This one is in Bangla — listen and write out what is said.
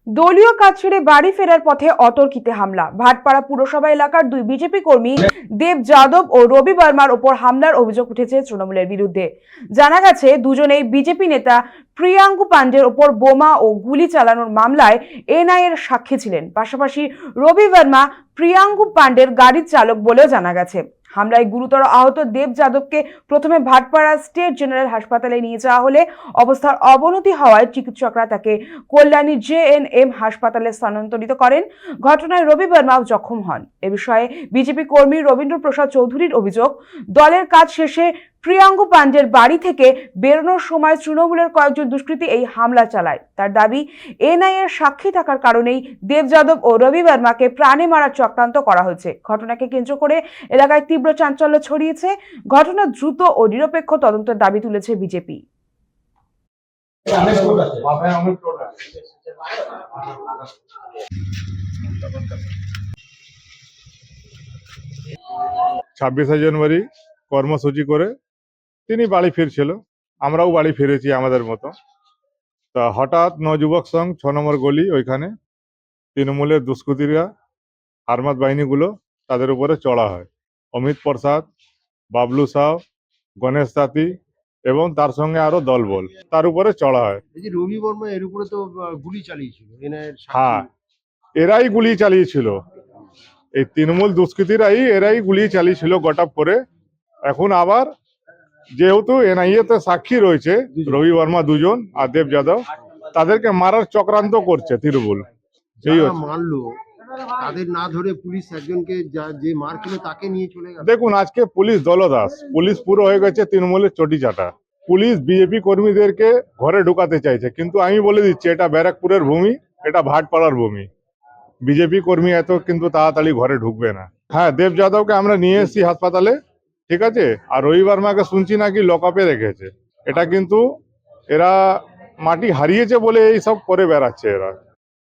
দলীয় কাজ ছেড়ে বাড়ি ফেরার পথে অতর্কিতে হামলা। ভাটপাড়া পুরসভা এলাকার দুই বিজেপি কর্মী দেব যাদব ও রবি বর্মার ওপর হামলার অভিযোগ উঠেছে তৃণমূলের বিরুদ্ধে। জানা গেছে, দুজনেই বিজেপি নেতা প্রিয়াঙ্কু পাণ্ডের ওপর বোমা ও গুলি চালানোর মামলায় এনআইএর সাক্ষী ছিলেন। পাশাপাশি রবি বর্মা প্রিয়াঙ্কু পাণ্ডের গাড়ির চালক বলেও জানা গেছে। হামলায় গুরুতর আহত দেব যাদবকে প্রথমে ভাটপাড়া স্টেট জেনারেল হাসপাতালে নিয়ে যাওয়া হলে অবস্থার অবনতি হওয়ায় চিকিৎসকরা তাকে কল্যাণী জেএনএম হাসপাতালে স্থানান্তরিত করেন। ঘটনায় রবি বর্মাও জখম হন। এ বিষয়ে বিজেপি কর্মী রবীন্দ্র প্রসাদ চৌধুরীর অভিযোগ, দলের কাজ শেষে প্রিয়াঙ্কু পাণ্ডের বাড়ি থেকে বেরোনোর সময় তৃণমূলের কয়েকজন দুষ্কৃতী এই হামলা চালায়। তার দাবি, এনআইএর সাক্ষী থাকার কারণেই দেব যাদব ও রবি বর্মাকে প্রাণে মারার চক্রান্ত করা হয়েছে। ঘটনাকে কেন্দ্র করে এলাকায় তীব্র চাঞ্চল্য ছড়িয়েছে। ঘটনা দ্রুত ও নিরপেক্ষ তদন্তের দাবি তুলেছে বিজেপি। 26শে জানুয়ারি কর্মসূচি করে তিনি বাড়ি ফিরছিল, আমরাও বাড়ি ফিরেছি আমাদের মতো। তা হঠাৎ নবযুবক সংঘ 6 নম্বর গলি, ওইখানে তৃণমূলের দুষ্কৃতীরা আর্মাদ বাহিনীগুলো তাদের উপরে চড়া হয়। অমিত প্রসাদ, বাবলু সাউ, গণেশ তাঁতি এবং তার সঙ্গে আরো দলবল তার উপরে চড়া হয়। এই যে রবি বর্মা এর উপরে তো গুলি চালিয়েছিল, হ্যাঁ, এরাই গুলি চালিয়েছিল, এই তৃণমূল দুষ্কৃতীরাই এরাই গুলি চালিয়েছিল গটাপ করে। এখন আবার যেহেতু এনআইএ তে সাক্ষী রয়েছে রবি বর্মা দুজন আর দেব যাদব, তাদেরকে মারার চক্রান্ত করছে তৃণমূল। এই যারা মারলো তাদের না ধরে পুলিশ একজনকে যে মার খেলো তাকে নিয়ে চলে গেল। দেখুন, আজকে পুলিশ দলদাস, পুলিশ পুরো হয়ে গেছে তৃণমূলের চটি চাটা। পুলিশ বিজেপি কর্মীদেরকে ঘরে ঢুকাতে চাইছে, কিন্তু আমি বলে দিচ্ছি এটা ব্যারাকপুরের ভূমি, এটা ভাটপাড়ার ভূমি। বিজেপি কর্মী এত কিন্তু তাড়াতাড়ি ঘরে ঢুকবে না। হ্যাঁ, দেব যাদবকে আমরা নিয়ে এসেছি হাসপাতালে, ঠিক আছে। আর রবি বর্মাকে শুনছি নাকি লকআপে রেখেছে। এটা কিন্তু এরা মাটি হারিয়েছে বলে এই সব করে বেড়াচ্ছে এরা।